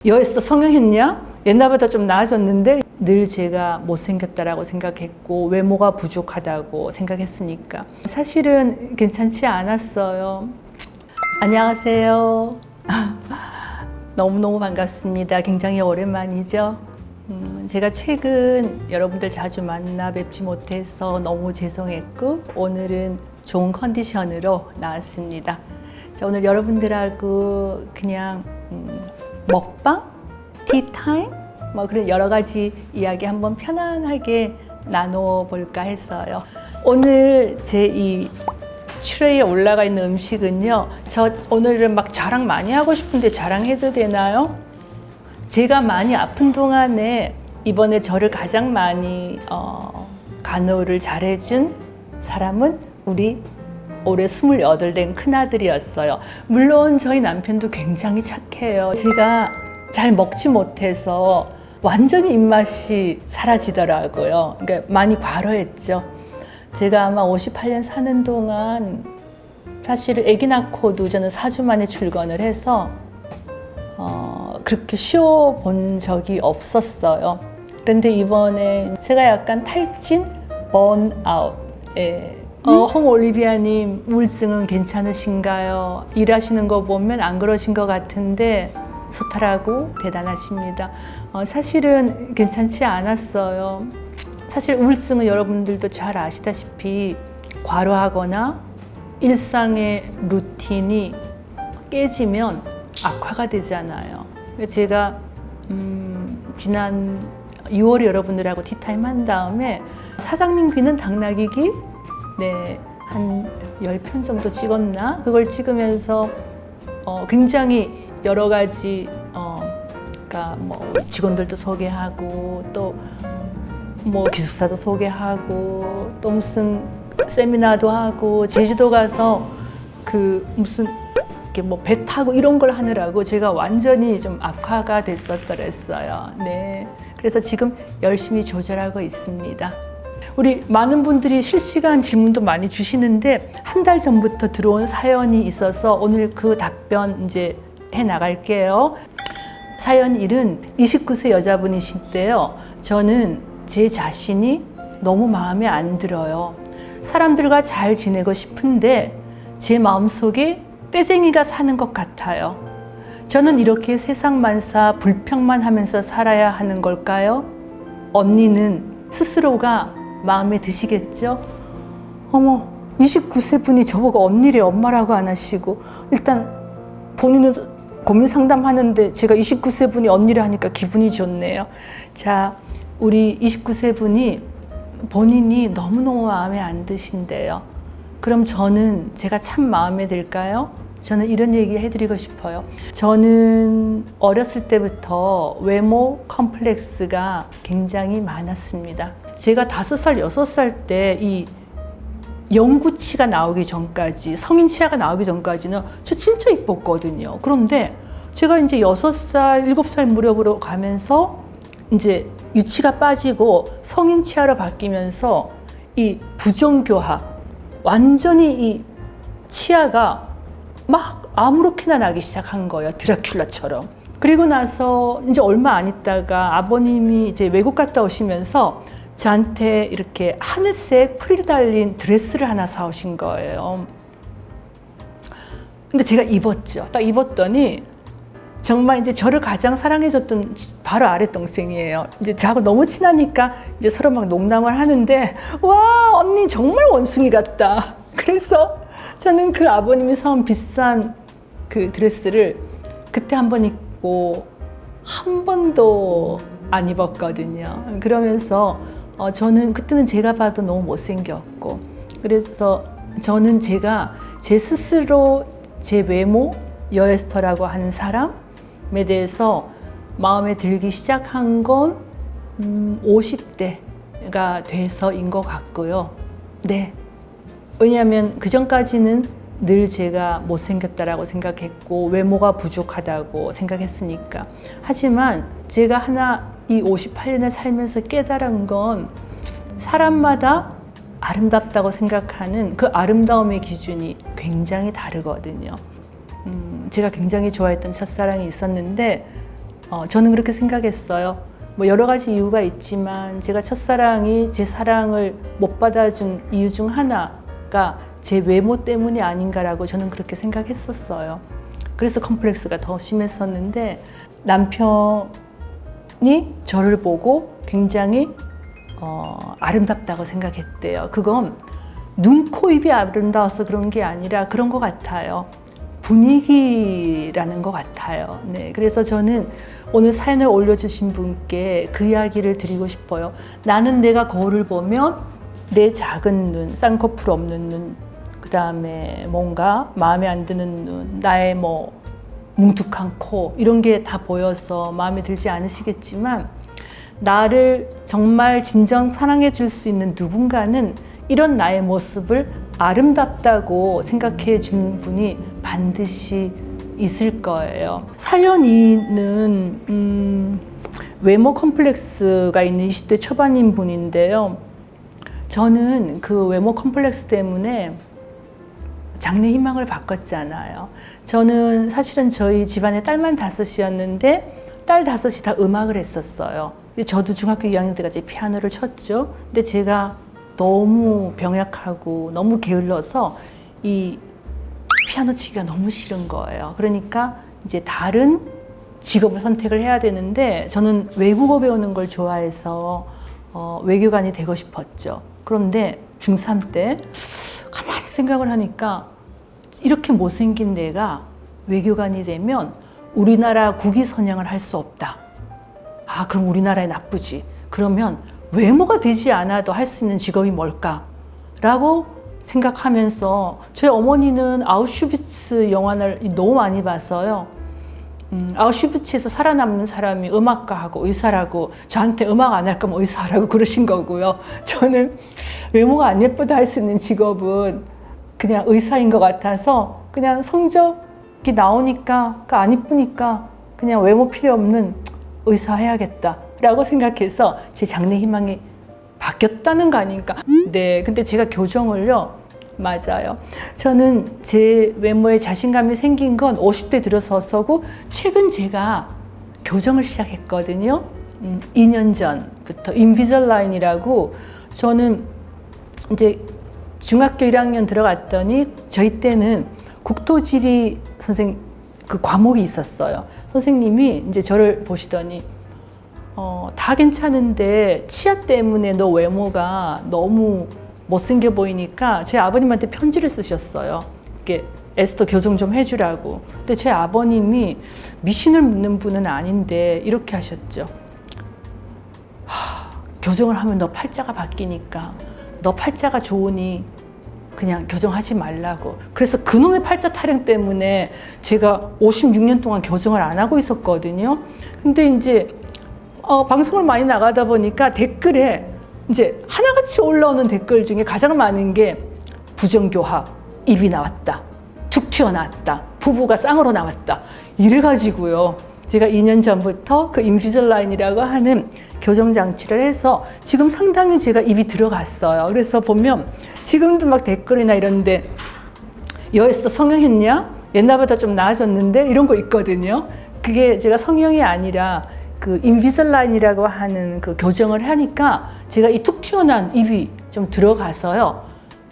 여에서 성형했냐? 옛날보다 좀 나아졌는데 늘 제가 못생겼다라고 생각했고 외모가 부족하다고 생각했으니까 사실은 괜찮지 않았어요. 안녕하세요. 너무너무 반갑습니다. 굉장히 오랜만이죠. 제가 최근 여러분들 자주 만나 뵙지 못해서 너무 죄송했고 오늘은 좋은 컨디션으로 나왔습니다. 자, 오늘 여러분들하고 그냥 먹방? 티타임? 뭐 그런 여러 가지 이야기 한번 편안하게 나눠볼까 했어요. 오늘 제 이 트레이에 올라가 있는 음식은요, 저 오늘은 막 자랑 많이 하고 싶은데 자랑해도 되나요? 제가 많이 아픈 동안에 이번에 저를 가장 많이 간호를 잘해준 사람은 우리 올해 28 된 큰아들이었어요. 물론 저희 남편도 굉장히 착해요. 제가 잘 먹지 못해서 완전히 입맛이 사라지더라고요. 그러니까 많이 과로했죠. 제가 아마 58년 사는 동안 사실 아기 낳고도 저는 4주 만에 출근을 해서 그렇게 쉬어본 적이 없었어요. 그런데 이번에 제가 약간 탈진, 번아웃. 홍 올리비아님, 우울증은 괜찮으신가요? 일하시는 거 보면 안 그러신 것 같은데 소탈하고 대단하십니다. 사실은 괜찮지 않았어요. 사실 우울증은 여러분들도 잘 아시다시피 과로하거나 일상의 루틴이 깨지면 악화가 되잖아요. 제가 지난 6월에 여러분들하고 티타임 한 다음에 사장님 귀는 당나귀 귀? 네, 한 10편 정도 찍었나? 그걸 찍으면서 굉장히 여러 가지 그러니까 뭐 직원들도 소개하고 또 뭐 기숙사도 소개하고 또 무슨 세미나도 하고 제주도 가서 그 무슨 이렇게 뭐 배 타고 이런 걸 하느라고 제가 완전히 좀 악화가 됐었더랬어요. 네, 그래서 지금 열심히 조절하고 있습니다. 우리 많은 분들이 실시간 질문도 많이 주시는데 한 달 전부터 들어온 사연이 있어서 오늘 그 답변 이제 해 나갈게요. 사연 1은 29세 여자분이신데요. 저는 제 자신이 너무 마음에 안 들어요. 사람들과 잘 지내고 싶은데 제 마음속에 떼쟁이가 사는 것 같아요. 저는 이렇게 세상 만사 불평만 하면서 살아야 하는 걸까요? 언니는 스스로가 마음에 드시겠죠? 어머, 29세 분이 저보고 언니래 엄마라고 안 하시고 일단 본인은 고민 상담하는데 제가 29세 분이 언니래 하니까 기분이 좋네요. 자, 우리 29세 분이 본인이 너무너무 마음에 안 드신대요. 그럼 저는 제가 참 마음에 들까요? 저는 이런 얘기 해드리고 싶어요. 저는 어렸을 때부터 외모 컴플렉스가 굉장히 많았습니다. 제가 5살, 6살 때 이 영구치가 나오기 전까지, 성인 치아가 나오기 전까지는 저 진짜 이뻤거든요. 그런데 제가 이제 6살, 7살 무렵으로 가면서 이제 유치가 빠지고 성인 치아로 바뀌면서 이 부정교합, 완전히 이 치아가 막 아무렇게나 나기 시작한 거예요. 드라큘라처럼. 그리고 나서 이제 얼마 안 있다가 아버님이 이제 외국 갔다 오시면서 저한테 이렇게 하늘색 프릴 달린 드레스를 하나 사오신 거예요. 근데 제가 입었죠. 딱 입었더니 정말 이제 저를 가장 사랑해줬던 바로 아랫 동생이에요. 이제 저하고 너무 친하니까 이제 서로 막 농담을 하는데 와, 언니 정말 원숭이 같다. 그래서 저는 그 아버님이 사온 비싼 그 드레스를 그때 한 번 입고 한 번도 안 입었거든요. 그러면서 저는 그때는 제가 봐도 너무 못생겼고 그래서 저는 제가 제 스스로 제 외모, 여에스터라고 하는 사람에 대해서 마음에 들기 시작한 건 50대가 돼서인 것 같고요. 네. 왜냐하면 그 전까지는 늘 제가 못생겼다라고 생각했고 외모가 부족하다고 생각했으니까. 하지만 제가 하나 이 58년을 살면서 깨달은 건 사람마다 아름답다고 생각하는 그 아름다움의 기준이 굉장히 다르거든요. 제가 굉장히 좋아했던 첫사랑이 있었는데 저는 그렇게 생각했어요. 뭐 여러 가지 이유가 있지만 제가 첫사랑이 제 사랑을 못 받아준 이유 중 하나가 제 외모 때문이 아닌가라고 저는 그렇게 생각했었어요. 그래서 컴플렉스가 더 심했었는데 남편이 저를 보고 굉장히 아름답다고 생각했대요. 그건 눈, 코, 입이 아름다워서 그런 게 아니라 그런 것 같아요. 분위기라는 것 같아요. 네, 그래서 저는 오늘 사연을 올려주신 분께 그 이야기를 드리고 싶어요. 나는 내가 거울을 보면 내 작은 눈, 쌍꺼풀 없는 눈, 그 다음에 뭔가 마음에 안 드는 눈, 나의 뭐 뭉툭한 코 이런 게 다 보여서 마음에 들지 않으시겠지만 나를 정말 진정 사랑해 줄 수 있는 누군가는 이런 나의 모습을 아름답다고 생각해 준 분이 반드시 있을 거예요. 사연 2는 외모 컴플렉스가 있는 20대 초반인 분인데요. 저는 그 외모 컴플렉스 때문에 장래 희망을 바꿨잖아요. 저는 사실은 저희 집안에 딸만 5이었는데 딸 5이 다 음악을 했었어요. 저도 중학교 2학년 때까지 피아노를 쳤죠. 근데 제가 너무 병약하고 너무 게을러서 이 피아노 치기가 너무 싫은 거예요. 그러니까 이제 다른 직업을 선택을 해야 되는데 저는 외국어 배우는 걸 좋아해서 외교관이 되고 싶었죠. 그런데 중3 때 가만히 생각을 하니까 이렇게 못생긴 내가 외교관이 되면 우리나라 국위 선양을 할 수 없다. 아, 그럼 우리나라에 나쁘지. 그러면 외모가 되지 않아도 할 수 있는 직업이 뭘까? 라고 생각하면서 저희 어머니는 아우슈비츠 영화를 너무 많이 봤어요. 아우슈비츠에서 살아남는 사람이 음악가하고 의사라고 저한테 음악 안 할 거면 의사라고 그러신 거고요. 저는 외모가 안 예쁘다 할 수 있는 직업은 그냥 의사인 것 같아서 그냥 성적이 나오니까 안 이쁘니까 그냥 외모 필요 없는 의사 해야겠다 라고 생각해서 제 장래 희망이 바뀌었다는 거 아닌가. 네, 근데 제가 교정을요, 맞아요. 저는 제 외모에 자신감이 생긴 건 50대 들어서서고 최근 제가 교정을 시작했거든요. 2년 전부터 인비절라인이라고. 저는 이제 중학교 1학년 들어갔더니 저희 때는 국토지리 선생 그 과목이 있었어요. 선생님이 이제 저를 보시더니 다 괜찮은데 치아 때문에 너 외모가 너무 못생겨 보이니까 제 아버님한테 편지를 쓰셨어요. 이렇게 에스더 교정 좀 해주라고. 근데 제 아버님이 미신을 믿는 분은 아닌데 이렇게 하셨죠. 교정을 하면 너 팔자가 바뀌니까 너 팔자가 좋으니 그냥 교정하지 말라고. 그래서 그놈의 팔자 타령 때문에 제가 56년 동안 교정을 안 하고 있었거든요. 근데 이제 방송을 많이 나가다 보니까 댓글에 이제 하나같이 올라오는 댓글 중에 가장 많은 게 부정교합, 입이 나왔다, 툭 튀어나왔다, 부부가 쌍으로 나왔다 이래가지고요. 제가 2년 전부터 그 인비절라인이라고 하는 교정 장치를 해서 지금 상당히 제가 입이 들어갔어요. 그래서 보면 지금도 막 댓글이나 이런데 여에서 성형했냐? 옛날보다 좀 나아졌는데 이런 거 있거든요. 그게 제가 성형이 아니라 그 인비절라인이라고 하는 그 교정을 하니까 제가 이 툭 튀어나온 입이 좀 들어가서요.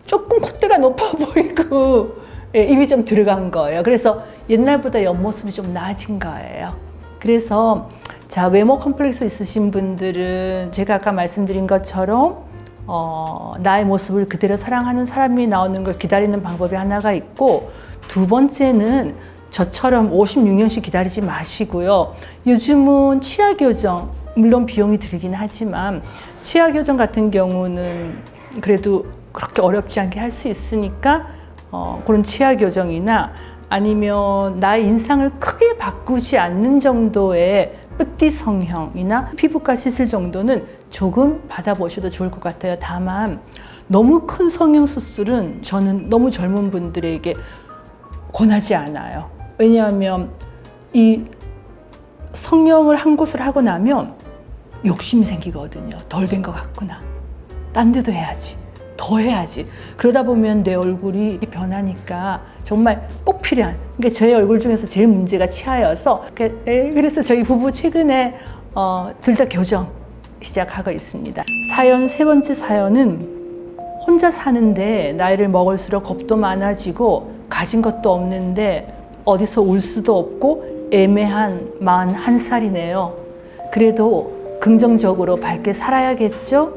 조금 콧대가 높아 보이고 입이 좀 들어간 거예요. 그래서 옛날보다 옆모습이 좀 나아진 거예요. 그래서 자, 외모 컴플렉스 있으신 분들은 제가 아까 말씀드린 것처럼 나의 모습을 그대로 사랑하는 사람이 나오는 걸 기다리는 방법이 하나가 있고, 두 번째는 저처럼 56년씩 기다리지 마시고요. 요즘은 치아 교정, 물론 비용이 들긴 하지만 치아 교정 같은 경우는 그래도 그렇게 어렵지 않게 할 수 있으니까 그런 치아 교정이나 아니면 나의 인상을 크게 바꾸지 않는 정도의 뿌띠 성형이나 피부과 시술 정도는 조금 받아보셔도 좋을 것 같아요. 다만 너무 큰 성형 수술은 저는 너무 젊은 분들에게 권하지 않아요. 왜냐하면 이 성형을 한 곳을 하고 나면 욕심이 생기거든요. 덜 된 것 같구나. 딴 데도 해야지. 더 해야지. 그러다 보면 내 얼굴이 변하니까 정말 꼭 필요한, 그러니까 저희 얼굴 중에서 제일 문제가 치아여서 그래서 저희 부부 최근에 둘 다 교정 시작하고 있습니다. 사연 세 번째 사연은 혼자 사는데 나이를 먹을수록 겁도 많아지고 가진 것도 없는데 어디서 올 수도 없고 애매한 41살이네요. 그래도 긍정적으로 밝게 살아야겠죠?